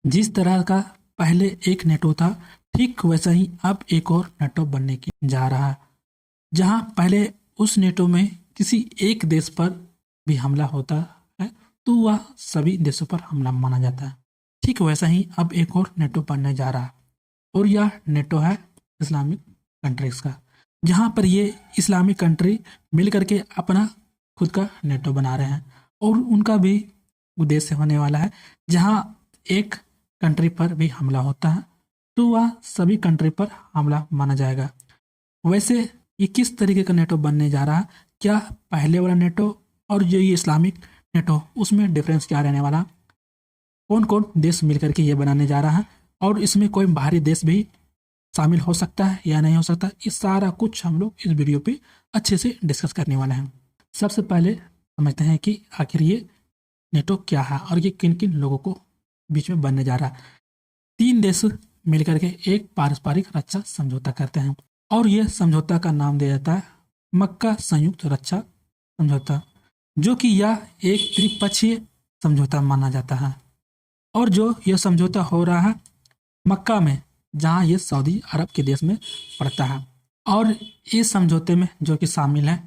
जिस तरह का पहले एक नेटो था, ठीक वैसा ही अब एक और नेटो बनने की जा रहा है। जहां पहले उस नेटो में किसी एक देश पर भी हमला होता है तो वह सभी देशों पर हमला माना जाता है। ठीक वैसा ही अब एक और नेटो बनने जा रहा है और यह नेटो है इस्लामिक कंट्रीज का, जहां पर ये इस्लामिक कंट्री मिल करके अपना खुद का नेटो बना रहे हैं और उनका भी उद्देश्य होने वाला है जहां एक कंट्री पर भी हमला होता है तो वह सभी कंट्री पर हमला माना जाएगा। वैसे ये किस तरीके का नेटो बनने जा रहा है, क्या पहले वाला नेटो और जो ये इस्लामिक नेटो उसमें डिफरेंस क्या रहने वाला, कौन कौन देश मिलकर के ये बनाने जा रहा है और इसमें कोई बाहरी देश भी शामिल हो सकता है या नहीं हो सकता, ये सारा कुछ हम लोग इस वीडियो पे अच्छे से डिस्कस करने वाले हैं। सबसे पहले समझते हैं कि आखिर ये नेटो क्या है और ये किन किन लोगों को बीच में बनने जा रहा है। 3 देश मिलकर के एक पारस्परिक रक्षा समझौता करते हैं और यह समझौता का नाम दिया जाता है मक्का संयुक्त रक्षा समझौता, जो कि यह एक त्रिपक्षीय समझौता माना जाता है। और जो यह समझौता हो रहा है मक्का में, जहां ये सऊदी अरब के देश में पड़ता है। और इस समझौते में जो कि शामिल है,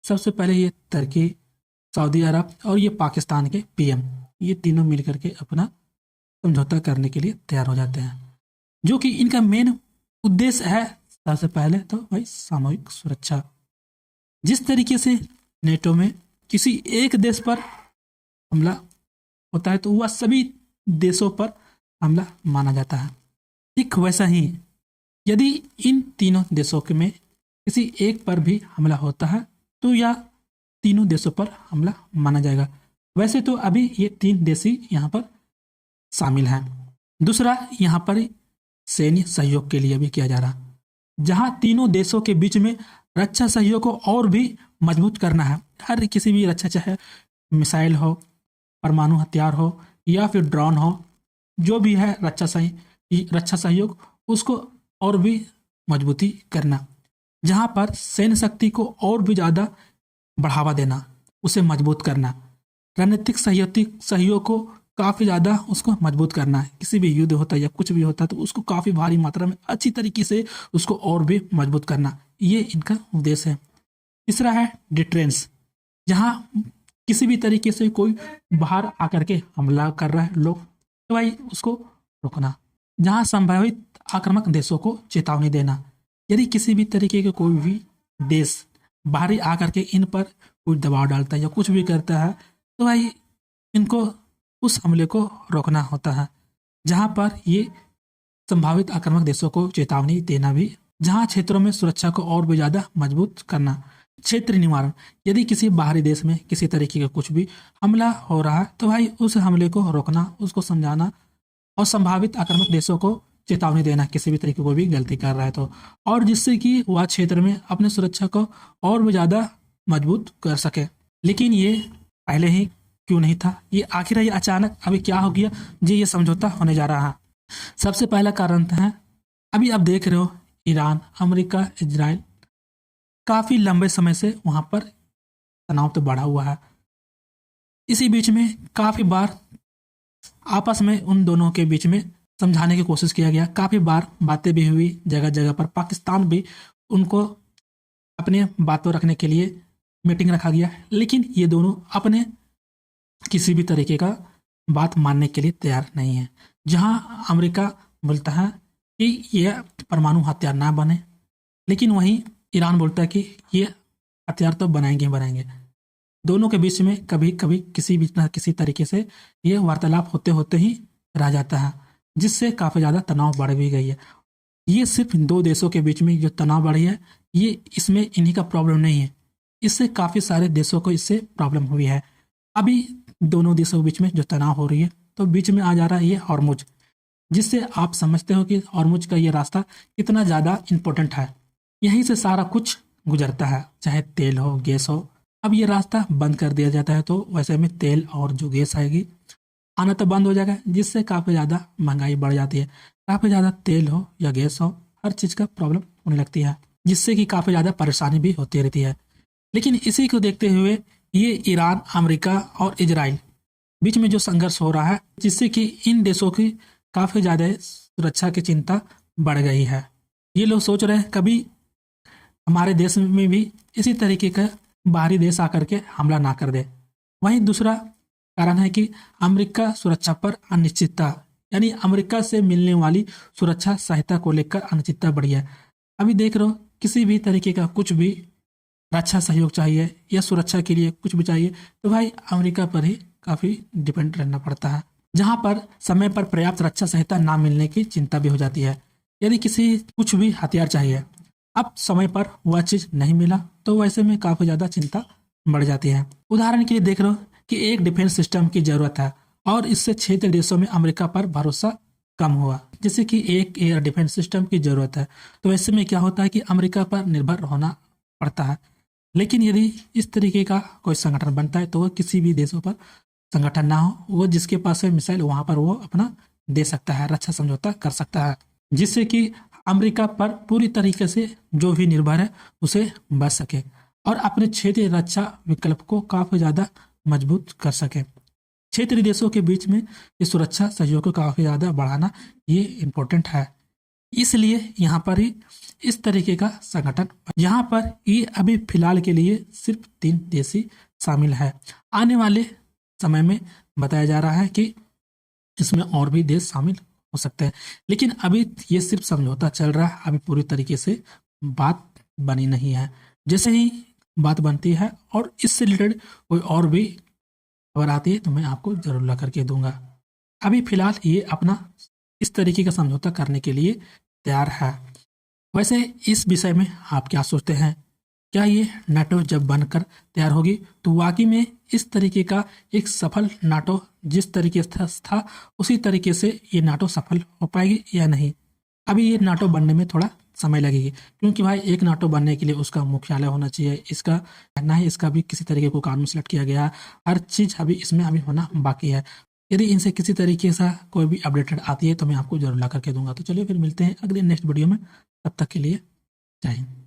सबसे पहले ये तुर्की, सऊदी अरब और ये पाकिस्तान के पीएम, ये तीनों मिलकर के अपना समझौता करने के लिए तैयार हो जाते हैं, जो कि इनका मेन उद्देश्य है सबसे पहले तो भाई सामूहिक सुरक्षा। जिस तरीके से नेटो में किसी एक देश पर हमला होता है तो वह सभी देशों पर हमला माना जाता है। ठीक वैसा ही यदि इन तीनों देशों के में किसी एक पर भी हमला होता है तो यह तीनों देशों पर हमला माना जाएगा। वैसे तो अभी ये 3 देश ही यहाँ पर शामिल हैं। दूसरा, यहाँ पर सैन्य सहयोग के लिए भी किया जा रहा, जहां तीनों देशों के बीच में रक्षा सहयोग को और भी मजबूत करना है। हर किसी भी रक्षा, चाहे मिसाइल हो, परमाणु हथियार हो या फिर ड्रोन हो, जो भी है रक्षा सहयोग उसको और भी मजबूती करना, जहां पर सैन्य शक्ति को और भी ज़्यादा बढ़ावा देना, उसे मजबूत करना, रणनीतिक सहयोग को काफ़ी ज़्यादा उसको मजबूत करना है। किसी भी युद्ध होता है या कुछ भी होता है तो उसको काफ़ी भारी मात्रा में अच्छी तरीके से उसको और भी मजबूत करना, ये इनका उद्देश्य है। तीसरा है डिटरेंस, जहाँ किसी भी तरीके से कोई बाहर आकर के हमला कर रहा है लोग तो भाई उसको रोकना, जहाँ संभावित आक्रामक देशों को चेतावनी देना। यदि किसी भी तरीके के कोई भी देश बाहरी आकर के इन पर कोई दबाव डालता है या कुछ भी करता है तो भाई इनको उस हमले को रोकना होता है, जहां पर ये संभावित आक्रामक देशों को चेतावनी देना भी, जहां क्षेत्रों में सुरक्षा को और भी ज़्यादा मजबूत करना। क्षेत्र निवारण, यदि किसी बाहरी देश में किसी तरीके का कुछ भी हमला हो रहा है तो भाई उस हमले को रोकना, उसको समझाना और संभावित आक्रामक देशों को चेतावनी देना किसी भी तरीके को भी गलती कर रहा है तो, और जिससे कि वह क्षेत्र में अपने सुरक्षा को और भी ज़्यादा मजबूत कर सके। लेकिन ये पहले ही क्यों नहीं था, ये आखिर ये अचानक अभी क्या हो गया जी ये समझौता होने जा रहा है। सबसे पहला कारण है, अभी आप देख रहे हो ईरान, अमेरिका, इजराइल काफ़ी लंबे समय से वहाँ पर तनाव तो बढ़ा हुआ है। इसी बीच में काफ़ी बार आपस में उन दोनों के बीच में समझाने की कोशिश किया गया, काफ़ी बार बातें भी हुई, जगह जगह पर पाकिस्तान भी उनको अपने बातों रखने के लिए मीटिंग रखा गया, लेकिन ये दोनों अपने किसी भी तरीके का बात मानने के लिए तैयार नहीं है। जहां अमेरिका बोलता है कि यह परमाणु हथियार ना बने, लेकिन वहीं ईरान बोलता है कि ये हथियार तो बनाएंगे। दोनों के बीच में कभी कभी किसी भी किसी तरीके से ये वार्तालाप होते होते ही रह जाता है, जिससे काफ़ी ज़्यादा तनाव बढ़ भी गई है। ये सिर्फ 2 देशों के बीच में जो तनाव बढ़ी है, ये इसमें इन्हीं का प्रॉब्लम नहीं है, इससे काफ़ी सारे देशों को इससे प्रॉब्लम हुई है। अभी दोनों देशों के बीच में जो तनाव हो रही है तो बीच में आ जा रहा है ये हॉर्मुज, जिससे आप समझते हो कि हॉर्मुज का ये रास्ता कितना ज़्यादा इम्पोर्टेंट है। यहीं से सारा कुछ गुजरता है, चाहे तेल हो, गैस हो। अब ये रास्ता बंद कर दिया जाता है तो वैसे में तेल और जो गैस आएगी आना तो बंद हो जाएगा, जिससे काफ़ी ज़्यादा महंगाई बढ़ जाती है। काफ़ी ज़्यादा तेल हो या गैस हो, हर चीज़ का प्रॉब्लम होने लगती है, जिससे कि काफ़ी ज़्यादा परेशानी भी होती रहती है। लेकिन इसी को देखते हुए ये ईरान, अमेरिका और इजराइल बीच में जो संघर्ष हो रहा है, जिससे कि इन देशों की काफ़ी ज़्यादा सुरक्षा की चिंता बढ़ गई है। ये लोग सोच रहे हैं कभी हमारे देश में भी इसी तरीके का बाहरी देश आकर के हमला ना कर दे। वहीं दूसरा कारण है कि अमेरिका सुरक्षा पर अनिश्चितता, यानी अमेरिका से मिलने वाली सुरक्षा सहायता को लेकर अनिश्चितता बढ़ी है। अभी देख रहे हो किसी भी तरीके का कुछ भी रक्षा सहयोग चाहिए या सुरक्षा के लिए कुछ भी चाहिए तो भाई अमेरिका पर ही काफ़ी डिपेंड रहना पड़ता है, जहाँ पर समय पर पर्याप्त रक्षा सहायता ना मिलने की चिंता भी हो जाती है। यदि किसी कुछ भी हथियार चाहिए, अब समय पर वह चीज़ नहीं मिला तो वैसे में काफ़ी ज़्यादा चिंता बढ़ जाती है। उदाहरण के लिए देख रहे हो कि एक डिफेंस सिस्टम की ज़रूरत है और इससे क्षेत्रीय देशों में अमेरिका पर भरोसा कम हुआ। जैसे कि एक एयर डिफेंस सिस्टम की ज़रूरत है तो ऐसे में क्या होता है कि अमेरिका पर निर्भर होना पड़ता है। लेकिन यदि इस तरीके का कोई संगठन बनता है तो वह किसी भी देशों पर संगठन ना हो, वो जिसके पास है मिसाइल वहाँ पर वो अपना दे सकता है, रक्षा समझौता कर सकता है, जिससे कि अमेरिका पर पूरी तरीके से जो भी निर्भर है उसे बच सके और अपने क्षेत्रीय रक्षा विकल्प को काफ़ी ज़्यादा मजबूत कर सके। क्षेत्रीय देशों के बीच में ये सुरक्षा सहयोग को काफ़ी ज़्यादा बढ़ाना ये इम्पोर्टेंट है। इसलिए यहाँ पर ही इस तरीके का संगठन, यहाँ पर ये अभी फिलहाल के लिए सिर्फ 3 देश ही शामिल है। आने वाले समय में बताया जा रहा है कि इसमें और भी देश शामिल हो सकते हैं, लेकिन अभी ये सिर्फ समझौता चल रहा है, अभी पूरी तरीके से बात बनी नहीं है। जैसे ही बात बनती है और इससे रिलेटेड कोई और भी खबर आती है तो मैं आपको जरूर ला करके दूंगा। अभी फिलहाल ये अपना इस तरीके का समझौता करने के लिए तैयार है। वैसे इस विषय में आप क्या सोचते हैं? क्या ये नाटो जब बनकर तैयार होगी तो वाकई में इस तरीके का एक सफल नाटो जिस तरीके से था उसी तरीके से ये नाटो सफल हो पाएगी या नहीं? अभी ये नाटो बनने में थोड़ा समय लगेगी, क्योंकि भाई एक नाटो बनने के लिए उसका मुख्यालय होना चाहिए, इसका कहना है इसका भी किसी तरीके को कानून सेलेक्ट किया गया, हर चीज़ अभी इसमें अभी होना बाकी है। यदि इनसे किसी तरीके से कोई भी अपडेटेड आती है तो मैं आपको जरूर ला करके दूंगा। तो चलिए फिर मिलते हैं अगले नेक्स्ट वीडियो में, तब तक के लिए जय हिंद।